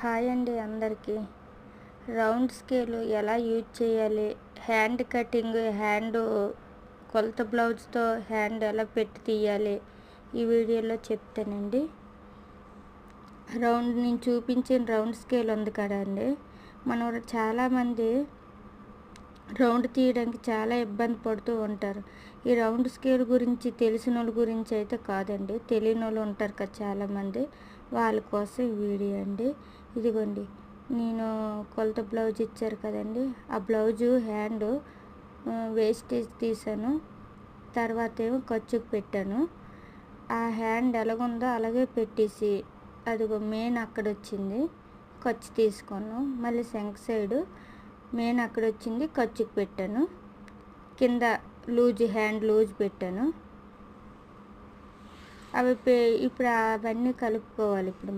Hi అండి అందరికీ. Round scale ఎలా యూజ్ చేయాలి, హ్యాండ్ కటింగ్, కొలత బ్లౌజ్తో హ్యాండ్ ఎలా పెట్టి తీయాలి ఈ వీడియోలో చెప్తానండి. నేను చూపించిన రౌండ్ స్కేల్ ఉంది కదండి, మనం చాలామంది రౌండ్ తీయడానికి చాలా ఇబ్బంది పడుతూ ఉంటారు. ఈ రౌండ్ స్కేల్ గురించి తెలిసిన వాళ్ళ గురించి అయితే కాదండి, తెలియని వాళ్ళు ఉంటారు కదా చాలామంది, వాళ్ళ కోసం ఈ వీడియో అండి. ఇదిగోండి, నేను కొలత బ్లౌజ్ ఇచ్చారు కదండి, ఆ బ్లౌజు హ్యాండ్ వేస్టేజ్ తీసాను, తర్వాత ఏమో ఖర్చుకు పెట్టాను. ఆ హ్యాండ్ ఎలాగుందో అలాగే పెట్టేసి అదిగో మెయిన్ అక్కడ వచ్చింది, ఖర్చు తీసుకున్నాను. మళ్ళీ శంఖ సైడు మెయిన్ అక్కడ వచ్చింది, ఖర్చుకు పెట్టాను. కింద హ్యాండ్ లూజ్ పెట్టాను. ఇప్పుడు అవన్నీ కలుపుకోవాలి. ఇప్పుడు